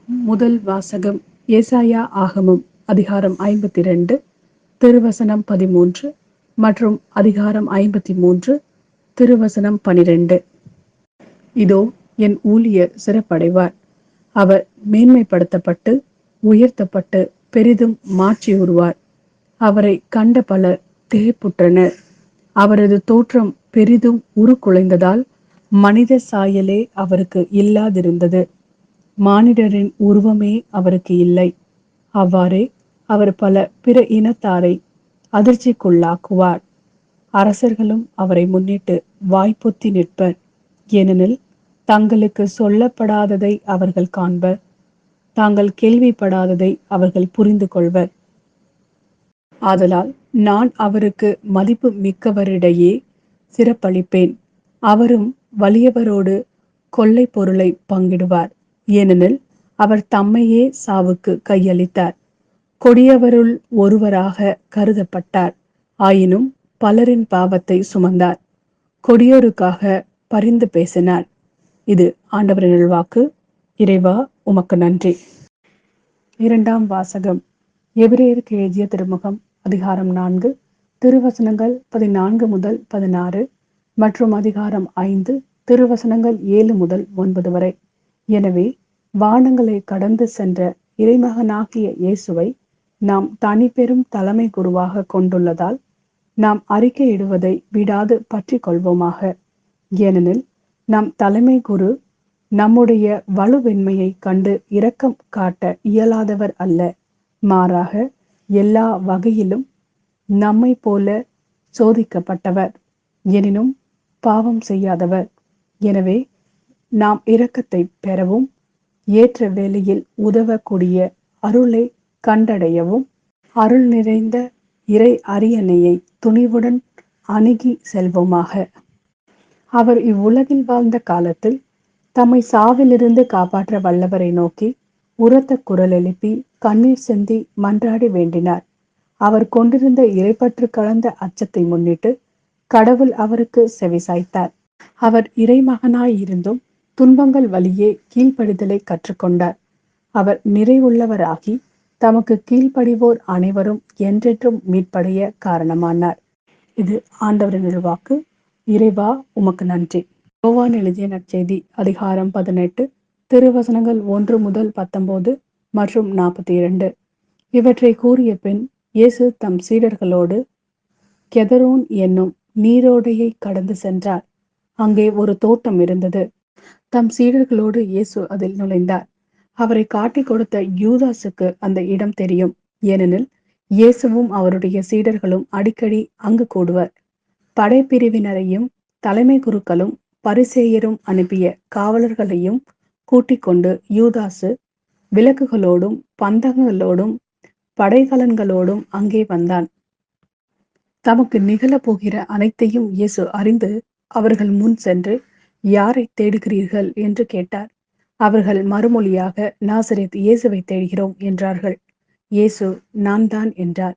முதல் வாசகம். ஏசாயா ஆகமம் அதிகாரம் 52 திருவசனம் 13 மற்றும் அதிகாரம் 53 திருவசனம் 12. இதோ என் ஊழியர் சிறப்படைவார், அவர் மேன்மைப்படுத்தப்பட்டு உயர்த்தப்பட்டு பெரிதும் மாற்றியுறுவார். அவரை கண்ட பலர் திகைப்புற்றனர். அவரது தோற்றம் பெரிதும் உருக்குலைந்ததால் மனித சாயலே அவருக்கு இல்லாதிருந்தது. மானிடரின் உருவமே அவருக்கு இல்லை. அவ்வாறே அவர் பல பிற இனத்தாரை அதிர்ச்சிக்குள்ளாக்குவார். அரசர்களும் அவரை முன்னிட்டு வாய்ப்பொத்தி நிற்பர். ஏனெனில் தங்களுக்கு சொல்லப்படாததை அவர்கள் காண்பர், தாங்கள் கேள்விப்படாததை அவர்கள் புரிந்து கொள்வர். ஆதலால் நான் அவருக்கு மதிப்பு மிக்கவரிடையே சிறப்பளிப்பேன். அவரும் வலியவரோடு கொள்ளை பொருளை பங்கிடுவார். ஏனெனில் அவர் தம்மையே சாவுக்கு கையளித்தார். கொடியவருள் ஒருவராக கருதப்பட்டார். ஆயினும் பலரின் பாவத்தை சுமந்தார். கொடியோருக்காக பரிந்து பேசினார். இது ஆண்டவரின் நல்வாக்கு. இறைவா, உமக்கு நன்றி. இரண்டாம் வாசகம். எபிரேயருக்கு எழுதிய திருமுகம் அதிகாரம் 4 திருவசனங்கள் 14 முதல் 16 மற்றும் அதிகாரம் 5 திருவசனங்கள் 7 முதல் 9 வரை. எனவே வானங்களை கடந்து சென்ற இறைமகனாகிய இயேசுவை நாம் தனிப்பெரும் தலைமை குருவாக கொண்டுள்ளதால் நாம் அறிக்கையிடுவதை விடாது பற்றி கொள்வோமாக. ஏனெனில் நம் தலைமை குரு நம்முடைய வலுவின்மையை கண்டு இரக்கம் காட்ட இயலாதவர் அல்ல. மாறாக எல்லா வகையிலும் நம்மை போல சோதிக்கப்பட்டவர், எனினும் பாவம் செய்யாதவர். எனவே நாம் இரக்கத்தை பெறவும் ஏற்ற வேளையில் உதவக்கூடிய அருளை கண்டடையவும் அருள் நிறைந்த இறை அரியணையை துணிவுடன் அணுகி செல்வோமாக. அவர் இவ்வுலகில் வாழ்ந்த காலத்தில் தம்மை சாவிலிருந்து காப்பாற்ற வல்லவரை நோக்கி உரத்த குரல் எழுப்பி கண்ணீர் சிந்தி மன்றாடி வேண்டினார். அவர் கொண்டிருந்த இறைப்பற்று கலந்த அச்சத்தை முன்னிட்டு கடவுள் அவருக்கு செவிசாய்த்தார். அவர் இறைமகனாயிருந்தும் துன்பங்கள் வழியே கீழ்ப்படிதலை கற்றுக்கொண்டார். அவர் நிறைவுள்ளவராகி தமக்கு கீழ்ப்படிவோர் அனைவரும் என்றென்றும் மீட்படைய காரணமானார். இது ஆண்டவரின் நல்வாக்கு. இறைவா, உமக்கு நன்றி. யோவான் எழுதிய நற்செய்தி அதிகாரம் 18 திருவசனங்கள் 1 முதல் 19 மற்றும் 42. இவற்றை கூறிய பின் இயேசு தம் சீடர்களோடு கெதரோன் என்னும் நீரோடையை கடந்து சென்றார். அங்கே ஒரு தோட்டம் இருந்தது. தம் சீடர்களோடு இயேசு அதில் நுழைந்தார். அவரை காட்டிக் கொடுத்த யூதாசுக்கு அந்த இடம் தெரியும். ஏனெனில் இயேசுவும் அவருடைய சீடர்களும் அடிக்கடி அங்கு கூடுவர். படைப்பிரிவினரையும் தலைமை குருக்களும் பரிசேயரும் அனுப்பிய காவலர்களையும் கூட்டிக் கொண்டு யூதாசு விளக்குகளோடும் பந்தங்களோடும் படைக்கலன்களோடும் அங்கே வந்தான். தமக்கு நிகழப் போகிற அனைத்தையும் இயேசு அறிந்து அவர்கள் முன் சென்று, யாரை தேடுகிறீர்கள் என்று கேட்டார். அவர்கள் மறுமொழியாக, நாசரேத் இயேசுவை தேடுகிறோம் என்றார்கள். இயேசு, நான் தான் என்றார்.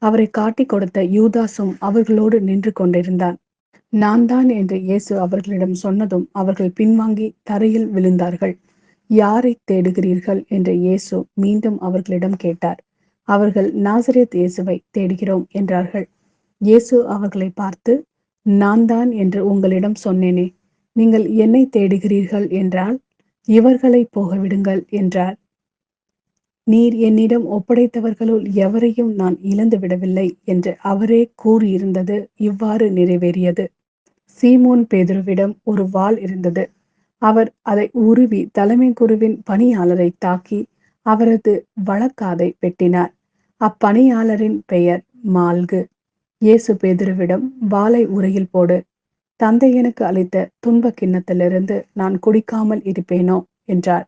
அவரை காட்டிக் கொடுத்த யூதாசும் அவர்களோடு நின்று கொண்டிருந்தான். நான் தான் என்று இயேசு அவர்களிடம் சொன்னதும் அவர்கள் பின்வாங்கி தரையில் விழுந்தார்கள். யாரை தேடுகிறீர்கள் என்று இயேசு மீண்டும் அவர்களிடம் கேட்டார். அவர்கள் நாசரேத் இயேசுவை தேடுகிறோம் என்றார்கள். இயேசு அவர்களை பார்த்து, நான் தான் என்று உங்களிடம் சொன்னேனே, நீங்கள் என்னை தேடுகிறீர்கள் என்றால் இவர்களை போக விடுங்கள் என்றார். நீர் என்னிடம் ஒப்படைத்தவர்களுள் எவரையும் நான் இழந்து விடவில்லை என்று அவரே கூறியிருந்தது இவ்வாறு நிறைவேறியது. சீமோன் பேதுருவிடம் ஒரு வாள் இருந்தது. அவர் அதை உருவி தலைமை குருவின் பணியாளரை தாக்கி அவரது வலக்காதை வெட்டினார். அப்பணியாளரின் பெயர் மால்கு. இயேசு பேதுருவிடம், வாளை உறையில் போடு. தந்தை எனக்கு அளித்த துன்ப கிண்ணத்திலிருந்து நான் குடிக்காமல் இருப்பேனோ என்றார்.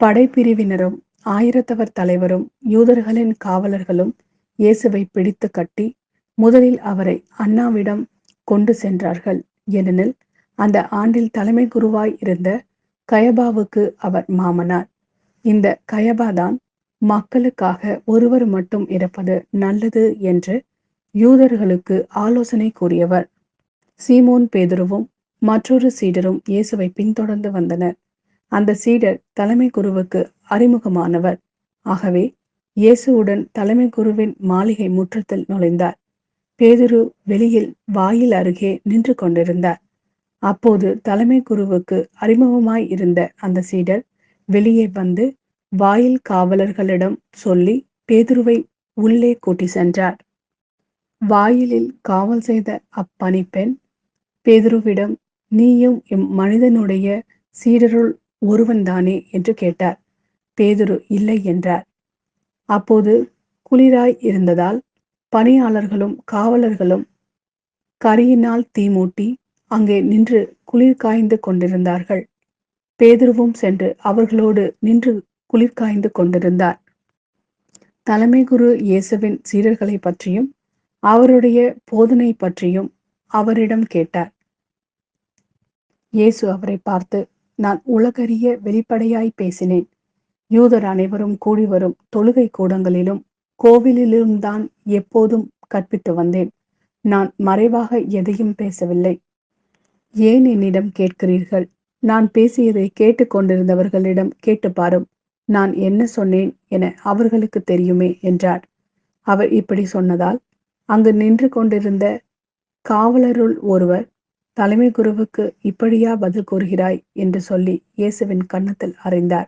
படைப்பிரிவினரும் ஆயிரத்தவர் தலைவரும் யூதர்களின் காவலர்களும் இயேசுவை பிடித்து கட்டி முதலில் அவரை அன்னாவிடம் கொண்டு சென்றார்கள். ஏனெனில் அந்த ஆண்டில் தலைமை குருவாய் இருந்த கயபாவுக்கு அவர் மாமனார். இந்த கயபாதான் மக்களுக்காக ஒருவர் மட்டும் இறப்பது நல்லது என்று யூதர்களுக்கு ஆலோசனை கூறியவர். சீமோன் பேதுருவும் மற்றொரு சீடரும் இயேசுவை பின்தொடர்ந்து வந்தனர். அந்த சீடர் தலைமை குருவுக்கு அறிமுகமானவர். ஆகவே இயேசுவுடன் தலைமை குருவின் மாளிகை முற்றத்தில் நுழைந்தார். பேதுரு வெளியில் வாயில் அருகே நின்று கொண்டிருந்தார். அப்போது தலைமை குருவுக்கு அறிமுகமாய் இருந்த அந்த சீடர் வெளியே வந்து வாயில் காவலர்களிடம் சொல்லி பேதுருவை உள்ளே கூட்டி சென்றார். வாயிலில் காவல் செய்த அப்பணிப்பெண் பேதுருவிடம், நீயும் மனிதனுடைய சீடருள் ஒருவன்தானே என்று கேட்டார். பேதுரு இல்லை என்றார். அப்போது குளிராய் இருந்ததால் பணியாளர்களும் காவலர்களும் கரியினால் தீமூட்டி அங்கே நின்று குளிர் காய்ந்து கொண்டிருந்தார்கள். பேதுருவும் சென்று அவர்களோடு நின்று குளிர் காய்ந்து கொண்டிருந்தார். தலைமை குரு இயேசுவின் சீடர்களை பற்றியும் அவருடைய போதனை பற்றியும் அவரிடம் கேட்டார். இயேசு அவரை பார்த்து, நான் உலகறிய வெளிப்படையாய் பேசினேன். யூதர் அனைவரும் கூடி வரும் தொழுகை கூடங்களிலும் கோவிலிலும் தான் எப்போதும் கற்பித்து வந்தேன். நான் மறைவாக எதையும் பேசவில்லை. ஏன் என்னிடம் கேட்கிறீர்கள்? நான் பேசியதை கேட்டுக்கொண்டிருந்தவர்களிடம் கேட்டு பாரும். நான் என்ன சொன்னேன் என அவர்களுக்கு தெரியுமே என்றார். அவர் இப்படி சொன்னதால் அங்கு நின்று கொண்டிருந்த காவலருள் ஒருவர், தலைமை குருவுக்கு இப்படியா பதில் கூறுகிறாய் என்று சொல்லி இயேசுவின் கன்னத்தில் அறைந்தார்.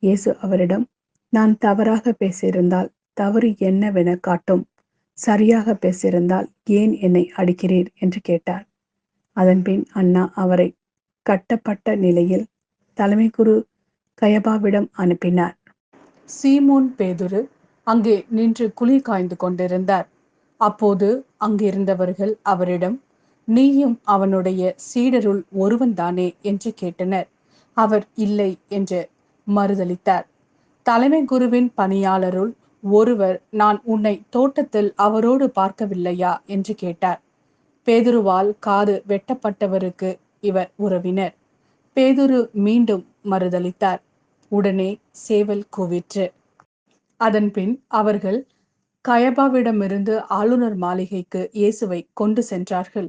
இயேசு அவரிடம், நான் தவறாக பேசியிருந்தால் தவறு என்னவென காட்டும். சரியாக பேசியிருந்தால் ஏன் என்னை அடிக்கிறீர் என்று கேட்டார். அதன்பின் அண்ணா அவரை கட்டப்பட்ட நிலையில் தலைமை குரு கயபாவிடம் அனுப்பினார். சீமோன் பேதுரு அங்கே நின்று குளிர் காய்ந்து கொண்டிருந்தார். அப்போது அங்கிருந்தவர்கள் அவரிடம், நீயும் அவனுடைய சீடருள் ஒருவன்தானே என்று கேட்டனர். அவர் இல்லை என்று மறுதளித்தார். தலைமை குருவின் பணியாளருள் ஒருவர், நான் உன்னை தோட்டத்தில் அவரோடு பார்க்கவில்லையா என்று கேட்டார். பேதுருவால் காது வெட்டப்பட்டவருக்கு இவர் உறவினர். பேதுரு மீண்டும் மறுதளித்தார். உடனே சேவல் கூவிற்று. அதன்பின் அவர்கள் கயபாவிடமிருந்து ஆளுநர் மாளிகைக்கு இயேசுவை கொண்டு சென்றார்கள்.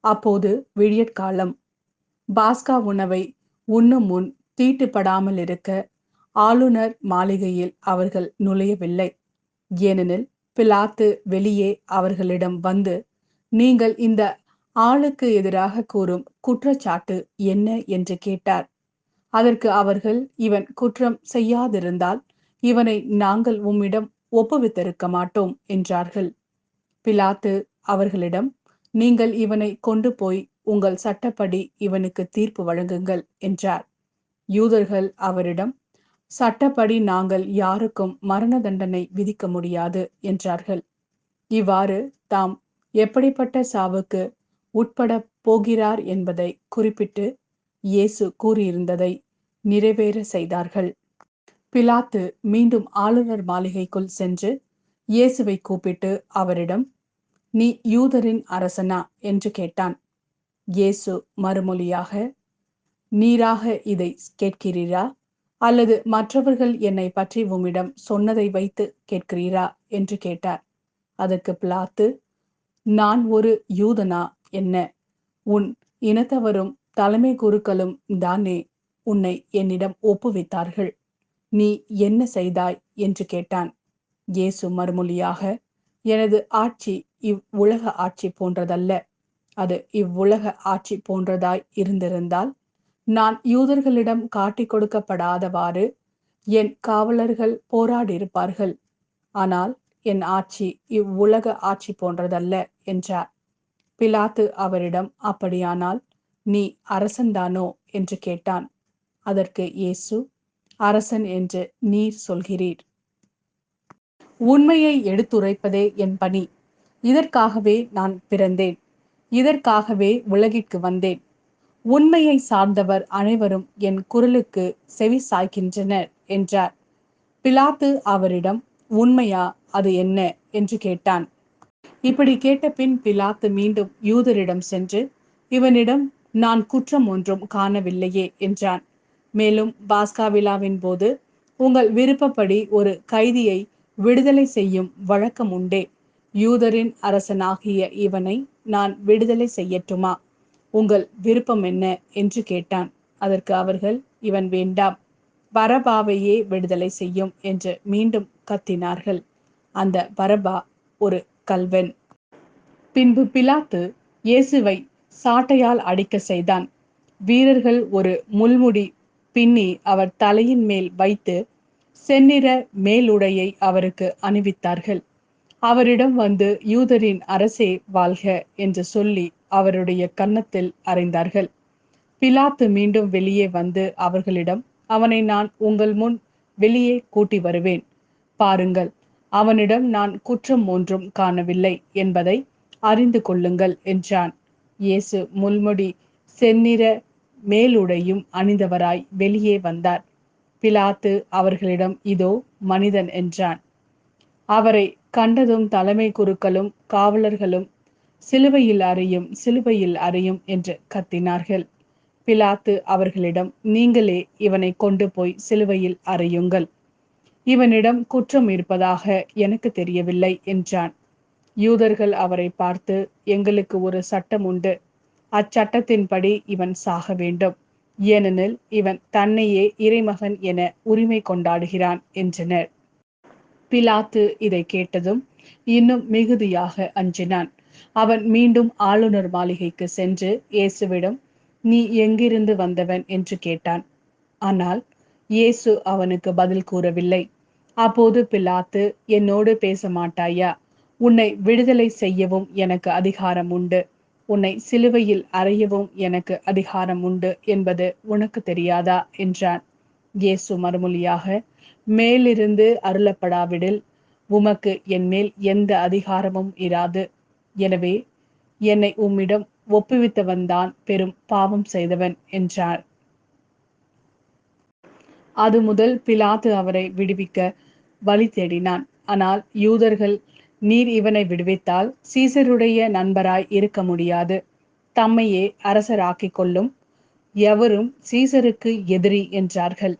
அப்போது விடியற்காலம். பாஸ்கா உணவை உண்ணும் முன் தீட்டுப்படாமல் இருக்க ஆளுநர் மாளிகையில் அவர்கள் நுழையவில்லை. ஏனெனில் பிலாத்து வெளியே அவர்களிடம் வந்து, நீங்கள் இந்த ஆளுக்கு எதிராக கூறும் குற்றச்சாட்டு என்ன என்று கேட்டார். அதற்கு அவர்கள், இவன் குற்றம் செய்யாதிருந்தால் இவனை நாங்கள் உம்மிடம் ஒப்புவித்திருக்க மாட்டோம் என்றார்கள். பிலாத்து அவர்களிடம், நீங்கள் இவனை கொண்டு போய் உங்கள் சட்டப்படி இவனுக்கு தீர்ப்பு வழங்குங்கள் என்றார். யூதர்கள் அவரிடம், சட்டப்படி நாங்கள் யாருக்கும் மரண தண்டனை விதிக்க முடியாது என்றார்கள். இவ்வாறு தாம் எப்படிப்பட்ட சாவுக்கு உட்பட போகிறார் என்பதை குறிப்பிட்டு இயேசு கூறியிருந்ததை நிறைவேற செய்தார்கள். பிலாத்து மீண்டும் ஆளுநர் மாளிகைக்குள் சென்று இயேசுவை கூப்பிட்டு அவரிடம், நீ யூதரின் அரசனா என்று கேட்டான். இயேசு மறுமொழியாக, நீராக இதை கேட்கிறீரா, அல்லது மற்றவர்கள் என்னை பற்றி உம்மிடம் சொன்னதை வைத்து கேட்கிறீரா என்று கேட்டார். அதற்கு பிலாத்து, நான் ஒரு யூதனா என்ன? உன் இனத்தவரும் தலைமை குருக்களும் தானே உன்னை என்னிடம் ஒப்புவித்தார்கள். நீ என்ன செய்தாய் என்று கேட்டான். இயேசு மறுமொழியாக, எனது ஆட்சி இவ்வுலக ஆட்சி போன்றதல்ல. அது இவ்வுலக ஆட்சி போன்றதாய் இருந்திருந்தால் நான் யூதர்களிடம் காட்டிக் கொடுக்கப்படாதவாறு என் காவலர்கள் போராடியிருப்பார்கள். ஆனால் என் ஆட்சி இவ்வுலக ஆட்சி போன்றதல்ல என்றார். பிலாத்து அவரிடம், அப்படியானால் நீ அரசன்தானோ என்று கேட்டான். அதற்கு இயேசு, அரசன் என்று நீர் சொல்கிறீர். உண்மையை எடுத்துரைப்பதே என் பணி. இதற்காகவே நான் பிறந்தேன். இதற்காகவே உலகிற்கு வந்தேன். உண்மையை சார்ந்தவர் அனைவரும் என் குரலுக்கு செவி சாய்க்கின்றனர் என்றார். பிலாத்து அவரிடம், உண்மையா, அது என்ன என்று கேட்டான். இப்படி கேட்ட பின் பிலாத்து மீண்டும் யூதரிடம் சென்று, இவனிடம் நான் குற்றம் ஒன்றும் காணவில்லையே என்றான். மேலும் பாஸ்கா விழாவின் போது உங்கள் விருப்பப்படி ஒரு கைதியை விடுதலை செய்யும் வழக்கம் உண்டே. யூதரின் அரசனாகிய இவனை நான் விடுதலை செய்யட்டுமா? உங்கள் விருப்பம் என்ன என்று கேட்டான். அதற்கு அவர்கள், இவன் வேண்டாம், பரபாவையே விடுதலை செய்யும் என்று மீண்டும் கத்தினார்கள். அந்த பரபா ஒரு கள்வன். பின்பு பிலாத்து இயேசுவை சாட்டையால் அடிக்க செய்தான். வீரர்கள் ஒரு முள்முடி பின்னி அவர் தலையின் மேல் வைத்து செந்நிற மேலுடையை அவருக்கு அணிவித்தார்கள். அவரிடம் வந்து, யூதரின் அரசே வாழ்க என்று சொல்லி அவருடைய கன்னத்தில் அறைந்தார்கள். பிலாத்து மீண்டும் வெளியே வந்து அவர்களிடம், அவனை நான் உங்கள் முன் வெளியே கூட்டி வருவேன், பாருங்கள், அவனிடம் நான் குற்றம் ஒன்றும் காணவில்லை என்பதை அறிந்து கொள்ளுங்கள் என்றான். இயேசு முள்முடி செந்நிற மேலுடையும் அணிந்தவராய் வெளியே வந்தார். பிலாத்து அவர்களிடம், இதோ மனிதன் என்றான். அவரை கண்டதும் தலைமை குருக்களும் காவலர்களும், சிலுவையில் அறையும், சிலுவையில் அறையும் என்று கத்தினார்கள். பிலாத்து அவர்களிடம், நீங்களே இவனை கொண்டு போய் சிலுவையில் அறையுங்கள், இவனிடம் குற்றம் இருப்பதாக எனக்கு தெரியவில்லை என்றான். யூதர்கள் அவரை பார்த்து, எங்களுக்கு ஒரு சட்டம் உண்டு, அச்சட்டத்தின்படி இவன் சாக வேண்டும், ஏனெனில் இவன் தன்னையே இறைமகன் என உரிமை கொண்டாடுகிறான் என்றனர். பிலாத்து இதை கேட்டதும் இன்னும் மிகுதியாக அஞ்சினான். அவன் மீண்டும் ஆளுநர் மாளிகைக்கு சென்று இயேசுவிடம், நீ எங்கிருந்து வந்தவன் என்று கேட்டான். ஆனால் இயேசு அவனுக்கு பதில் கூறவில்லை. அப்போது பிலாத்து, என்னோடு பேச மாட்டாயா? உன்னை விடுதலை செய்யவும் எனக்கு அதிகாரம் உண்டு, உன்னை சிலுவையில் அறையவும் எனக்கு அதிகாரம் உண்டு என்பது உனக்கு தெரியாதா என்றான். இயேசு மறுமொழியாக, மேலிருந்து அருளப்படாவிடில் உமக்கு என் மேல் எந்த அதிகாரமும் இராது. எனவே என்னை உம்மிடம் ஒப்புவித்தவன்தான் பெரும் பாவம் செய்தவன் என்றார். அது முதல் பிலாத்து அவரை விடுவிக்க வழி தேடினான். ஆனால் யூதர்கள், நீர் இவனை விடுவித்தால் சீசருடைய நண்பராய் இருக்க முடியாது, தம்மையே அரசராக்கிக் கொள்ளும் எவரும் சீசருக்கு எதிரி என்றார்கள்.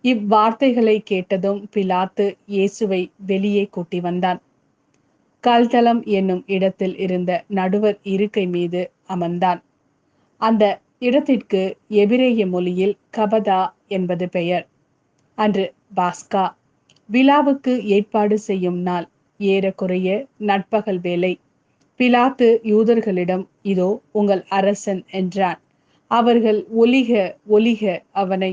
இவ்வார்த்தைகளை கேட்டதும் பிலாத்து இயேசுவை வெளியே கூட்டி வந்தான். கல்தலம் என்னும் இடத்தில் இருந்த நடுவர் இருக்கை மீது அமர்ந்தான். அந்த இடத்திற்கு எபிரேய மொழியில் கபதா என்பது பெயர். அன்று பாஸ்கா விழாவுக்கு ஏற்பாடு செய்யும் நாள், ஏறக்குறைய நட்பகல் வேளை. பிலாத்து யூதர்களிடம், இதோ உங்கள் அரசன் என்றான். அவர்கள், ஒலிக ஒலிக, அவனை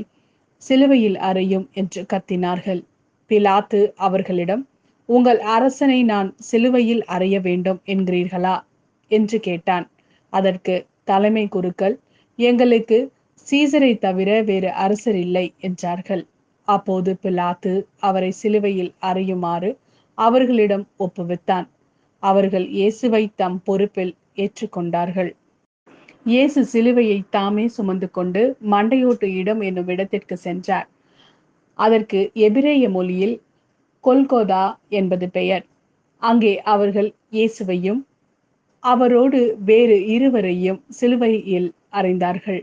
சிலுவையில் அறையும் என்று கத்தினார்கள். பிலாத்து அவர்களிடம், உங்கள் அரசனை நான் சிலுவையில் அறைய வேண்டும் என்கிறீர்களா என்று கேட்டான். அதற்கு தலைமை குருக்கள், எங்களுக்கு சீசரை தவிர வேறு அரசர் இல்லை என்றார்கள். அப்போது பிலாத்து அவரை சிலுவையில் அறையுமாறு அவர்களிடம் ஒப்புவித்தான். அவர்கள் இயேசுவை தம் பொறுப்பில் ஏற்றுக்கொண்டார்கள். இயேசு சிலுவையை தாமே சுமந்து கொண்டு மண்டையோட்டு இடம் என்னும் இடத்திற்கு சென்றார். அதற்கு எபிரேய மொழியில் கொல்கோதா என்பது பெயர். அங்கே அவர்கள் இயேசுவையும் அவரோடு வேறு இருவரையும் சிலுவையில் அறைந்தார்கள்.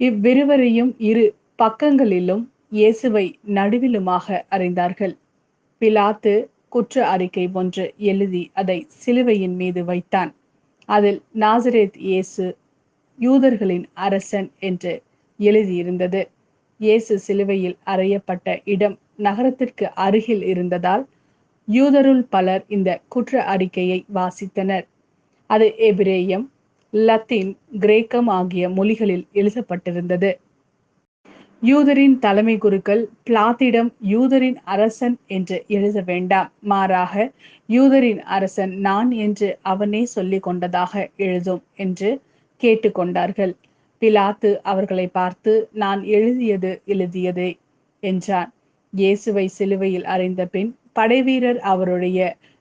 இவ்விருவரையும் இரு பக்கங்களிலும் இயேசுவை நடுவிலுமாக அறைந்தார்கள். பிலாத்து குற்ற அறிக்கை ஒன்று எழுதி அதை சிலுவையின் மீது வைத்தான். அதில் நாசரேத் இயேசு யூதர்களின் அரசன் என்று எழுதியிருந்தது. இயேசு சிலுவையில் அறையப்பட்ட இடம் நகரத்திற்கு அருகில் இருந்ததால் யூதருள் பலர் இந்த குற்ற அறிக்கையை வாசித்தனர். அது எபிரேயம், லத்தீன், கிரேக்கம் ஆகிய மொழிகளில் எழுதப்பட்டிருந்தது. யூதரின் தலைமை குருக்கள் பிலாத்திடம், யூதரின் அரசன் என்று எழுத வேண்டாம், மாறாக யூதரின் அரசன் நான் என்று அவனே சொல்லிக் கொண்டதாக எழுதும் என்று கேட்டுக்கொண்டார்கள். பிலாத்து அவர்களை பார்த்து, நான் எழுதியதே என்றான். இயேசுவை சிலுவையில் அறைந்த பின் படைவீரர் அவருடைய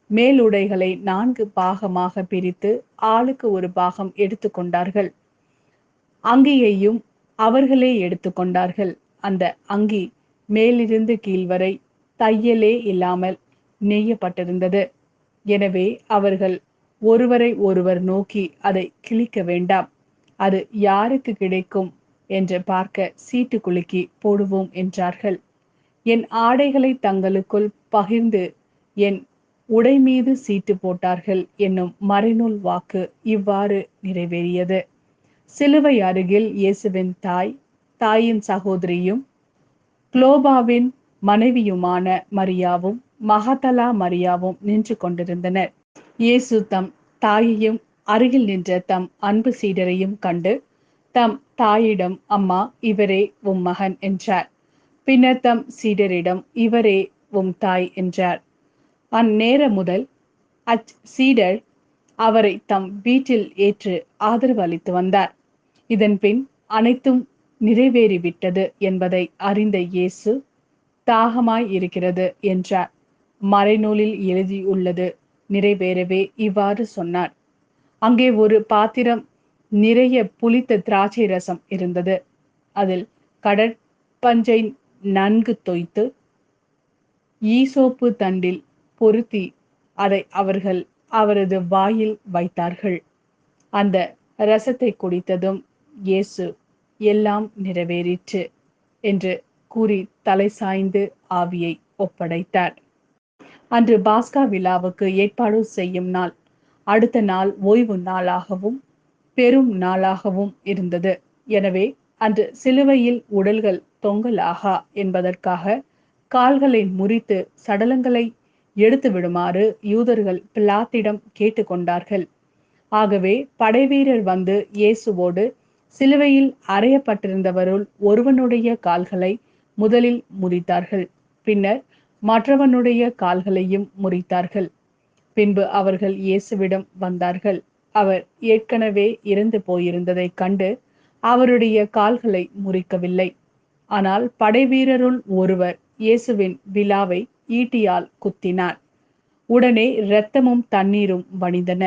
மேலுடைகளை 4 பாகமாக பிரித்து ஆளுக்கு ஒரு பாகம் எடுத்துக்கொண்டார்கள். அங்கியையும் அவர்களே எடுத்துக்கொண்டார்கள். அந்த அங்கி மேலிருந்து கீழ்வரை தையலே இல்லாமல் நெய்யப்பட்டிருந்தது. எனவே அவர்கள் ஒருவரை ஒருவர் நோக்கி, அதை கிழிக்க வேண்டாம், அது யாருக்கு கிடைக்கும் என்று பார்க்க சீட்டு குலுக்கி போடுவோம் என்றார்கள். என் ஆடைகளை தங்களுக்குள் பகிர்ந்து என் உடை மீது சீட்டு போட்டார்கள் என்னும் மறைநூல் வாக்கு இவ்வாறு நிறைவேறியது. சிலுவை அருகில் இயேசுவின் தாய், தாயின் சகோதரியும் குளோபாவின் மனைவியுமான மரியாவும் மகதலா மரியாவும் நின்று கொண்டிருந்தனர். இயேசு தம் தாயையும் அருகில் நின்ற தம் அன்பு சீடரையும் கண்டு தம் தாயிடம், அம்மா, இவரே உம் மகன் என்றார். பின்னர் தம் சீடரிடம், இவரே உம் தாய் என்றார். அந்நேர முதல் அச்சீடர் அவரை தம் வீட்டில் ஏற்று ஆதரவு அளித்து வந்தார். இதன்பின் அனைத்தும் நிறைவேறிவிட்டது என்பதை அறிந்த இயேசு, தாகமாய் இருக்கிறது என்றார். மறைநூலில் எழுதியுள்ளது நிறைவேறவே இவ்வாறு சொன்னார். அங்கே ஒரு பாத்திரம் நிறைய புளித்த திராட்சை ரசம் இருந்தது. அதில் கடற்பஞ்சை நன்கு தோய்த்து ஈசோப்பு தண்டில் பொருத்தி அதை அவர்கள் அவரது வாயில் வைத்தார்கள். அந்த ரசத்தை குடித்ததும் இயேசு, எல்லாம் நிறைவேறிற்று என்று கூறி தலை சாய்ந்து ஆவியை ஒப்படைத்தார். அன்று பாஸ்கா விழாவுக்கு ஏற்பாடு செய்யும் நாள். அடுத்த நாள் ஓய்வு நாளாகவும் பெரும் நாளாகவும் இருந்தது. எனவே அன்று சிலுவையில் உடல்கள் தொங்கலாகா என்பதற்காக கால்களை முறித்து சடலங்களை எடுத்து விடுமாறு யூதர்கள் பிலாத்திடம் கேட்டுக்கொண்டார்கள். ஆகவே படைவீரர் வந்து இயேசுவோடு சிலுவையில் அறையப்பட்டிருந்தவருள் ஒருவனுடைய கால்களை முதலில் முறித்தார்கள். பின்னர் மற்றவனுடைய கால்களையும் முறித்தார்கள். பின்பு அவர்கள் இயேசுவிடம் வந்தார்கள். அவர் ஏற்கனவே இறந்து போயிருந்ததைக் கண்டு அவருடைய கால்களை முறிக்கவில்லை. ஆனால் படைவீரருள் ஒருவர் இயேசுவின் விலாவை ஈட்டியால் குத்தினார். உடனே இரத்தமும் தண்ணீரும் வடிந்தன.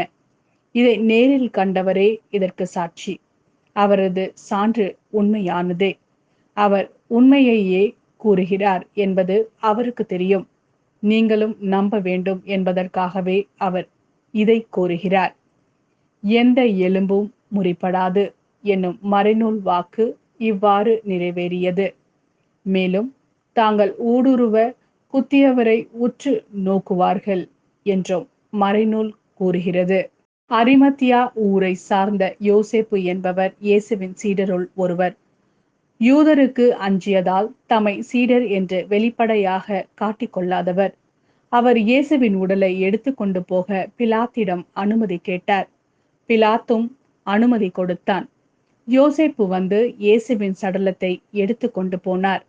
இதை நேரில் கண்டவரே இதற்கு சாட்சி. அவரது சான்று உண்மையானதே. அவர் உண்மையையே கூறுகிறார் என்பது அவருக்கு தெரியும். நீங்களும் நம்ப வேண்டும் என்பதற்காகவே அவர் இதை கூறுகிறார். எந்த எலும்பும் முறிப்படாது என்னும் மறைநூல் வாக்கு இவ்வாறு நிறைவேறியது. மேலும் தாங்கள் ஊடுருவ குத்தியவரை உற்று நோக்குவார்கள் என்றும் மறைநூல் கூறுகிறது. அரிமத்தியா ஊரை சார்ந்த யோசேப்பு என்பவர் இயேசுவின் சீடருள் ஒருவர். யூதருக்கு அஞ்சியதால் தம்மை சீடர் என்று வெளிப்படையாக காட்டிக்கொள்ளாதவர். அவர் இயேசுவின் உடலை எடுத்து கொண்டு போக பிலாத்திடம் அனுமதி கேட்டார். பிலாத்தும் அனுமதி கொடுத்தான். யோசேப்பு வந்து இயேசுவின் சடலத்தை எடுத்து கொண்டு போனார்.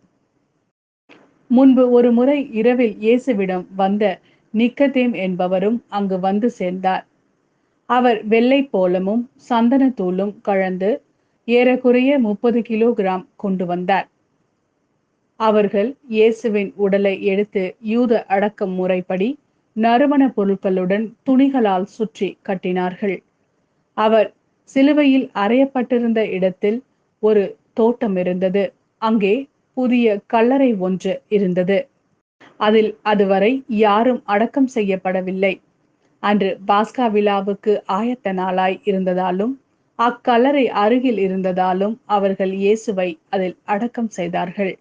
முன்பு ஒரு முறை இரவில் இயேசுவிடம் வந்த நிக்கதேம் என்பவரும் அங்கு வந்து சேர்ந்தார். அவர் வெள்ளை போலமும் சந்தனத்தூளும் கலந்து ஏறக்குறைய 30 கிலோகிராம் கொண்டு வந்தார். அவர்கள் இயேசுவின் உடலை எடுத்து யூத அடக்கம் முறைப்படி நறுமண பொருட்களுடன் துணிகளால் சுற்றி கட்டினார்கள். அவர் சிலுவையில் அறையப்பட்டிருந்த இடத்தில் ஒரு தோட்டம் இருந்தது. அங்கே புதிய கல்லறை ஒன்று இருந்தது. அதில் அதுவரை யாரும் அடக்கம் செய்யப்படவில்லை. அன்று பாஸ்கா விழாவுக்கு ஆயத்த நாளாய் இருந்ததாலும் அக்கல்லறை அருகில் இருந்ததாலும் அவர்கள் இயேசுவை அதில் அடக்கம் செய்தார்கள்.